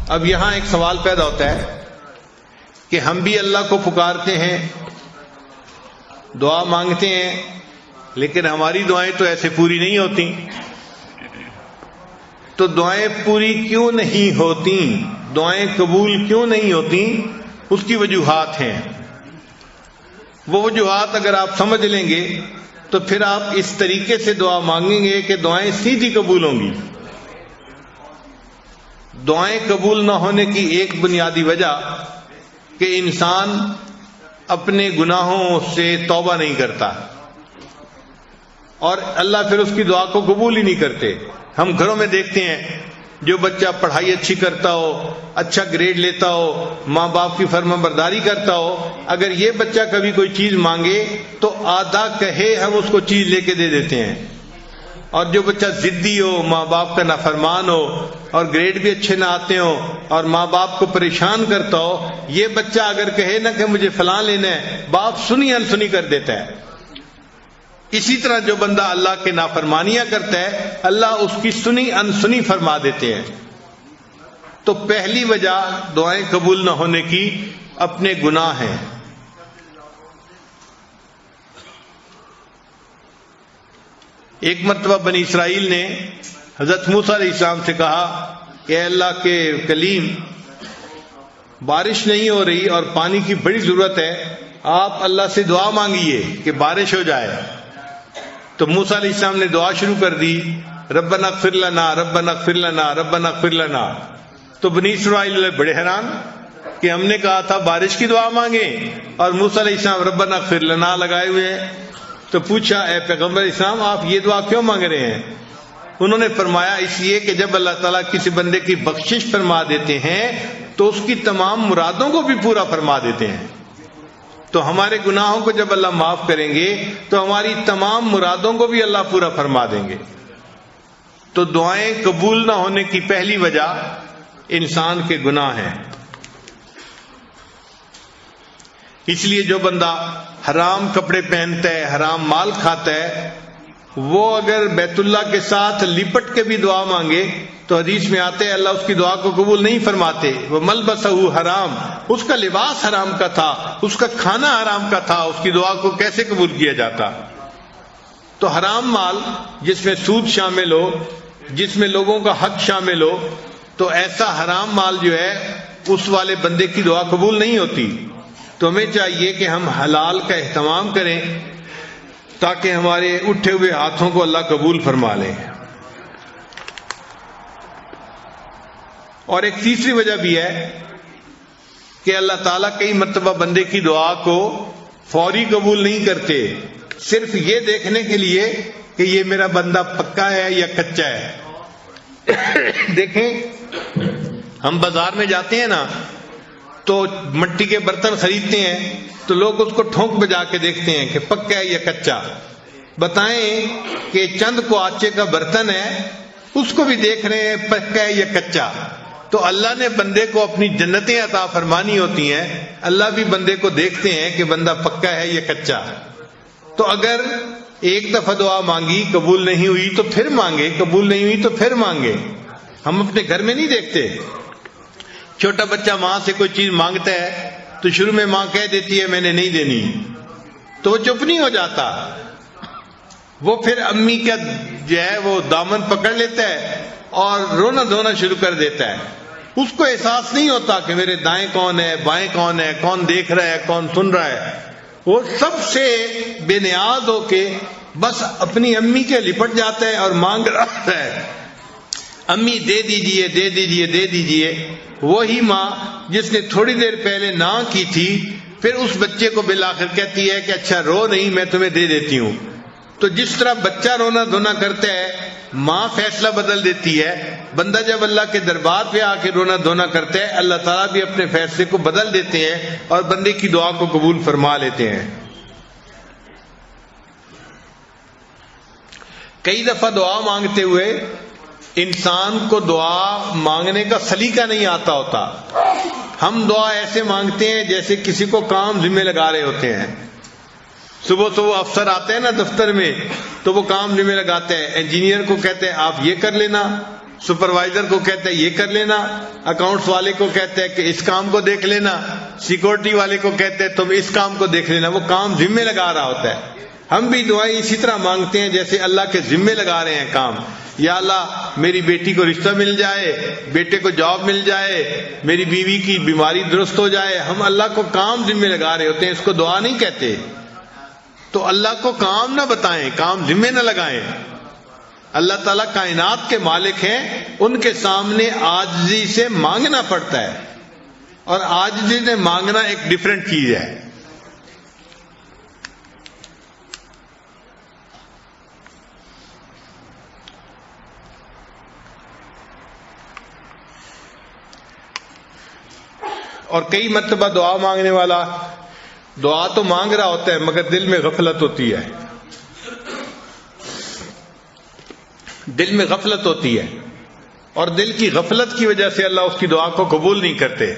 اب یہاں ایک سوال پیدا ہوتا ہے کہ ہم بھی اللہ کو پکارتے ہیں، دعا مانگتے ہیں، لیکن ہماری دعائیں تو ایسے پوری نہیں ہوتی. تو دعائیں پوری کیوں نہیں ہوتی؟ دعائیں قبول کیوں نہیں ہوتی؟ اس کی وجوہات ہیں. وہ وجوہات اگر آپ سمجھ لیں گے تو پھر آپ اس طریقے سے دعا مانگیں گے کہ دعائیں سیدھی قبول ہوں گی. دعائیں قبول نہ ہونے کی ایک بنیادی وجہ کہ انسان اپنے گناہوں سے توبہ نہیں کرتا، اور اللہ پھر اس کی دعا کو قبول ہی نہیں کرتے. ہم گھروں میں دیکھتے ہیں جو بچہ پڑھائی اچھی کرتا ہو، اچھا گریڈ لیتا ہو، ماں باپ کی فرما برداری کرتا ہو، اگر یہ بچہ کبھی کوئی چیز مانگے تو آدھا کہے ہم اس کو چیز لے کے دے دیتے ہیں. اور جو بچہ ضدی ہو، ماں باپ کا نافرمان ہو، اور گریڈ بھی اچھے نہ آتے ہوں اور ماں باپ کو پریشان کرتا ہو، یہ بچہ اگر کہے نا کہ مجھے فلاں لینا ہے، باپ سنی انسنی کر دیتا ہے. اسی طرح جو بندہ اللہ کے نافرمانیاں کرتا ہے، اللہ اس کی سنی انسنی فرما دیتے ہیں. تو پہلی وجہ دعائیں قبول نہ ہونے کی اپنے گناہ ہیں. ایک مرتبہ بنی اسرائیل نے حضرت موسیٰ علیہ السلام سے کہا کہ اے اللہ کے کلیم، بارش نہیں ہو رہی اور پانی کی بڑی ضرورت ہے، آپ اللہ سے دعا مانگیے کہ بارش ہو جائے. تو موسیٰ علیہ السلام نے دعا شروع کر دی، ربنا اغفر لنا ربنا اغفر لنا ربنا اغفر لنا. تو بنی اسرائیل بڑے حیران کہ ہم نے کہا تھا بارش کی دعا مانگیں اور موسیٰ علیہ السلام ربنا اغفر لنا لگائے ہوئے ہیں. تو پوچھا اے پیغمبر اسلام، آپ یہ دعا کیوں مانگ رہے ہیں؟ انہوں نے فرمایا اس لیے کہ جب اللہ تعالیٰ کسی بندے کی بخشش فرما دیتے ہیں تو اس کی تمام مرادوں کو بھی پورا فرما دیتے ہیں. تو ہمارے گناہوں کو جب اللہ معاف کریں گے تو ہماری تمام مرادوں کو بھی اللہ پورا فرما دیں گے. تو دعائیں قبول نہ ہونے کی پہلی وجہ انسان کے گناہ ہیں. اس لیے جو بندہ حرام کپڑے پہنتا ہے، حرام مال کھاتا ہے، وہ اگر بیت اللہ کے ساتھ لپٹ کے بھی دعا مانگے تو حدیث میں آتے ہیں اللہ اس کی دعا کو قبول نہیں فرماتے. وہ ملبسہ حرام، اس کا لباس حرام کا تھا، اس کا کھانا حرام کا تھا، اس کی دعا کو کیسے قبول کیا جاتا؟ تو حرام مال جس میں سود شامل ہو، جس میں لوگوں کا حق شامل ہو، تو ایسا حرام مال جو ہے اس والے بندے کی دعا قبول نہیں ہوتی. تو ہمیں چاہیے کہ ہم حلال کا اہتمام کریں تاکہ ہمارے اٹھے ہوئے ہاتھوں کو اللہ قبول فرما لے. اور ایک تیسری وجہ بھی ہے کہ اللہ تعالیٰ کئی مرتبہ بندے کی دعا کو فوری قبول نہیں کرتے، صرف یہ دیکھنے کے لیے کہ یہ میرا بندہ پکا ہے یا کچا ہے. دیکھیں ہم بازار میں جاتے ہیں نا تو مٹی کے برتن خریدتے ہیں تو لوگ اس کو ٹھونک بجا کے دیکھتے ہیں کہ پکا ہے یا کچا. بتائیں کہ چند کو آچے کا برتن ہے، اس کو بھی دیکھ رہے ہیں پکا ہے یا کچا. تو اللہ نے بندے کو اپنی جنتیں عطا فرمانی ہوتی ہیں، اللہ بھی بندے کو دیکھتے ہیں کہ بندہ پکا ہے یا کچا. تو اگر ایک دفعہ دعا مانگی قبول نہیں ہوئی تو پھر مانگے، قبول نہیں ہوئی تو پھر مانگے. ہم اپنے گھر میں نہیں دیکھتے، چھوٹا بچہ ماں سے کوئی چیز مانگتا ہے تو شروع میں ماں کہہ دیتی ہے میں نے نہیں دینی، تو وہ چپ نہیں ہو جاتا، وہ پھر امی کا جو ہے وہ دامن پکڑ لیتا ہے اور رونا دھونا شروع کر دیتا ہے. اس کو احساس نہیں ہوتا کہ میرے دائیں کون ہے، بائیں کون ہے، کون دیکھ رہا ہے، کون سن رہا ہے. وہ سب سے بے نیاز ہو کے بس اپنی امی کے لپٹ جاتا ہے اور مانگ رہا ہے، امی دے دیجئے دے دیجئے دے دیجئے. وہی ماں جس نے تھوڑی دیر پہلے نہ کی تھی پھر اس بچے کو بالآخر کہتی ہے کہ اچھا رو نہیں، میں تمہیں دے دیتی ہوں. تو جس طرح بچہ رونا دھونا کرتا ہے ماں فیصلہ بدل دیتی ہے، بندہ جب اللہ کے دربار پہ آ کے رونا دھونا کرتا ہے اللہ تعالیٰ بھی اپنے فیصلے کو بدل دیتے ہیں اور بندے کی دعا کو قبول فرما لیتے ہیں. کئی دفعہ دعا مانگتے ہوئے انسان کو دعا مانگنے کا سلیقہ نہیں آتا ہوتا. ہم دعا ایسے مانگتے ہیں جیسے کسی کو کام ذمہ لگا رہے ہوتے ہیں. صبح صبح افسر آتے ہیں نا دفتر میں تو وہ کام ذمہ لگاتے ہیں، انجینئر کو کہتے ہیں آپ یہ کر لینا، سپروائزر کو کہتا ہے یہ کر لینا، اکاؤنٹس والے کو کہتا ہے کہ اس کام کو دیکھ لینا، سیکورٹی والے کو کہتے ہیں تم اس کام کو دیکھ لینا، وہ کام ذمے لگا رہا ہوتا ہے۔ ہم بھی دعائیں اسی طرح مانگتے ہیں جیسے اللہ کے ذمے لگا رہے ہیں کام۔ یا اللہ میری بیٹی کو رشتہ مل جائے، بیٹے کو جاب مل جائے، میری بیوی کی بیماری درست ہو جائے، ہم اللہ کو کام ذمے لگا رہے ہوتے ہیں، اس کو دعا نہیں کہتے۔ تو اللہ کو کام نہ بتائیں، کام ذمے نہ لگائیں۔ اللہ تعالیٰ کائنات کے مالک ہیں، ان کے سامنے عاجزی سے مانگنا پڑتا ہے، اور عاجزی سے مانگنا ایک ڈیفرنٹ چیز ہے۔ اور کئی مرتبہ دعا مانگنے والا دعا تو مانگ رہا ہوتا ہے مگر دل میں غفلت ہوتی ہے، دل میں غفلت ہوتی ہے، اور دل کی غفلت کی وجہ سے اللہ اس کی دعا کو قبول نہیں کرتے۔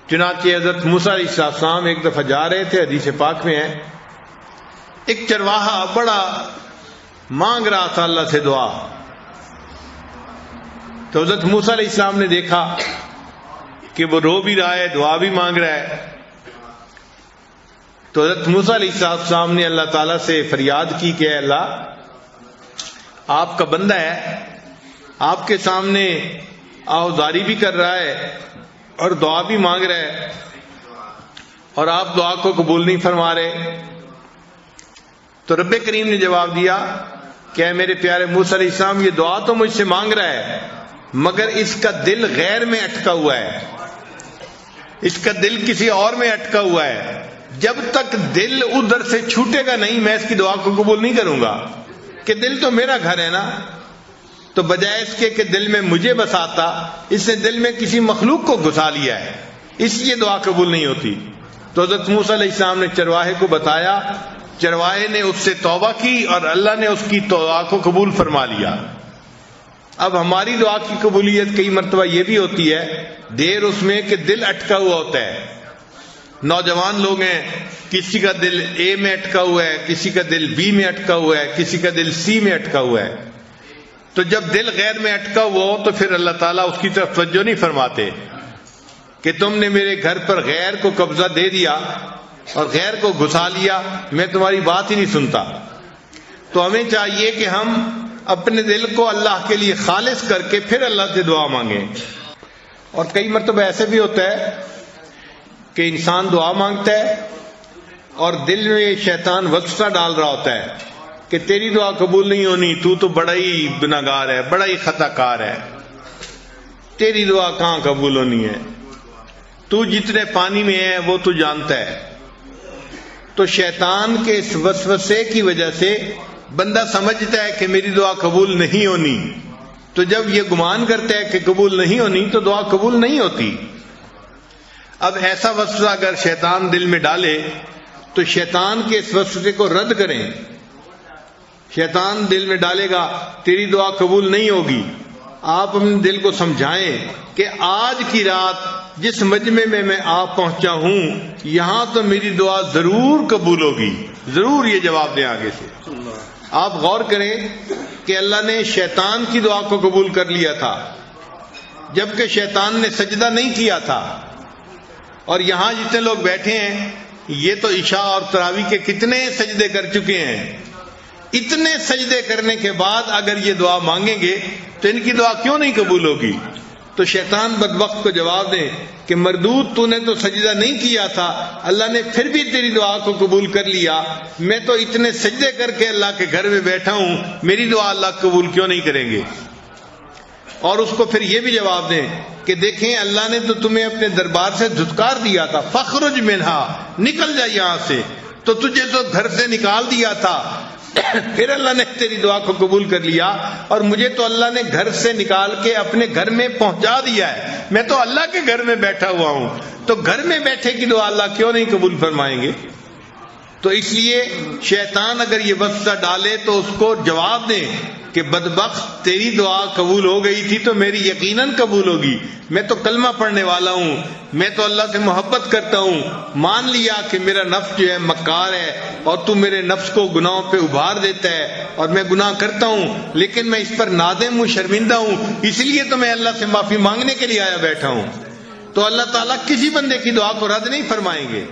چنانچہ حضرت موسیٰ علیہ السلام ایک دفعہ جا رہے تھے، حدیث پاک میں ہے، ایک چرواہا بڑا مانگ رہا تھا اللہ سے دعا، تو حضرت موسیٰ علیہ السلام نے دیکھا کہ وہ رو بھی رہا ہے، دعا بھی مانگ رہا ہے، تو حضرت موسیٰ علیہ السلام نے اللہ تعالیٰ سے فریاد کی کہ اے اللہ، آپ کا بندہ ہے، آپ کے سامنے آہوازاری بھی کر رہا ہے اور دعا بھی مانگ رہا ہے، اور آپ دعا کو قبول نہیں فرما رہے۔ تو رب کریم نے جواب دیا کہ اے میرے پیارے موسیٰ علیہ السلام، یہ دعا تو مجھ سے مانگ رہا ہے مگر اس کا دل غیر میں اٹکا ہوا ہے، اس کا دل کسی اور میں اٹکا ہوا ہے، جب تک دل ادھر سے چھوٹے گا نہیں میں اس کی دعا کو قبول نہیں کروں گا، کہ دل تو میرا گھر ہے نا۔ تو بجائے اس کے کہ دل میں مجھے بساتا، اس نے دل میں کسی مخلوق کو گھسا لیا ہے، اس لیے دعا قبول نہیں ہوتی۔ تو حضرت موسیٰ علیہ السلام نے چرواہے کو بتایا، چرواہے نے اس سے توبہ کی اور اللہ نے اس کی دعا کو قبول فرما لیا۔ اب ہماری دعا کی قبولیت کئی مرتبہ یہ بھی ہوتی ہے دیر اس میں کہ دل اٹکا ہوا ہوتا ہے۔ نوجوان لوگ ہیں، کسی کا دل اے میں اٹکا ہوا ہے، کسی کا دل بی میں اٹکا ہوا ہے، کسی کا دل سی میں اٹکا ہوا ہے۔ تو جب دل غیر میں اٹکا ہوا ہو تو پھر اللہ تعالیٰ اس کی طرف توجہ نہیں فرماتے کہ تم نے میرے گھر پر غیر کو قبضہ دے دیا اور غیر کو گھسا لیا، میں تمہاری بات ہی نہیں سنتا۔ تو ہمیں چاہیے کہ ہم اپنے دل کو اللہ کے لیے خالص کر کے پھر اللہ سے دعا مانگیں۔ اور کئی مرتبہ ایسے بھی ہوتا ہے کہ انسان دعا مانگتا ہے اور دل میں شیطان وسوسہ ڈال رہا ہوتا ہے کہ تیری دعا قبول نہیں ہونی، تو بڑا ہی گناہگار ہے، بڑا ہی خطا کار ہے، تیری دعا کہاں قبول ہونی ہے، تو جتنے پانی میں ہے وہ تو جانتا ہے۔ تو شیطان کے اس وسوسے کی وجہ سے بندہ سمجھتا ہے کہ میری دعا قبول نہیں ہونی، تو جب یہ گمان کرتا ہے کہ قبول نہیں ہونی تو دعا قبول نہیں ہوتی۔ اب ایسا وسوسہ اگر شیطان دل میں ڈالے تو شیطان کے اس وسوسے کو رد کریں۔ شیطان دل میں ڈالے گا تیری دعا قبول نہیں ہوگی، آپ اپنے دل کو سمجھائیں کہ آج کی رات جس مجمع میں آپ پہنچا ہوں یہاں تو میری دعا ضرور قبول ہوگی، ضرور یہ جواب دیں آگے سے۔ آپ غور کریں کہ اللہ نے شیطان کی دعا کو قبول کر لیا تھا جبکہ شیطان نے سجدہ نہیں کیا تھا، اور یہاں جتنے لوگ بیٹھے ہیں یہ تو عشاء اور تراویح کے کتنے سجدے کر چکے ہیں، اتنے سجدے کرنے کے بعد اگر یہ دعا مانگیں گے تو ان کی دعا کیوں نہیں قبول ہوگی؟ تو شیطان بدبخت کو جواب دے کہ مردود، تو نے تو سجدہ نہیں کیا تھا، اللہ نے پھر بھی تیری دعا کو قبول کر لیا، میں تو اتنے سجدے کر کے اللہ کے گھر میں بیٹھا ہوں، میری دعا اللہ قبول کیوں نہیں کریں گے؟ اور اس کو پھر یہ بھی جواب دیں کہ دیکھیں اللہ نے تو تمہیں اپنے دربار سے دھتکار دیا تھا، فخرج منہا، نکل جا یہاں سے، تو تجھے تو گھر سے نکال دیا تھا، پھر اللہ نے تیری دعا کو قبول کر لیا، اور مجھے تو اللہ نے گھر سے نکال کے اپنے گھر میں پہنچا دیا ہے، میں تو اللہ کے گھر میں بیٹھا ہوا ہوں، تو گھر میں بیٹھے کی دعا اللہ کیوں نہیں قبول فرمائیں گے؟ تو اس لیے شیطان اگر یہ وسوسہ ڈالے تو اس کو جواب دیں کہ بدبخت تیری دعا قبول ہو گئی تھی تو میری یقیناً قبول ہوگی، میں تو کلمہ پڑھنے والا ہوں، میں تو اللہ سے محبت کرتا ہوں، مان لیا کہ میرا نفس جو ہے مکار ہے اور تو میرے نفس کو گناہوں پہ ابھار دیتا ہے اور میں گناہ کرتا ہوں، لیکن میں اس پر نادم ہوں، شرمندہ ہوں، اس لیے تو میں اللہ سے معافی مانگنے کے لیے آیا بیٹھا ہوں۔ تو اللہ تعالیٰ کسی بندے کی دعا کو رد نہیں فرمائیں گے۔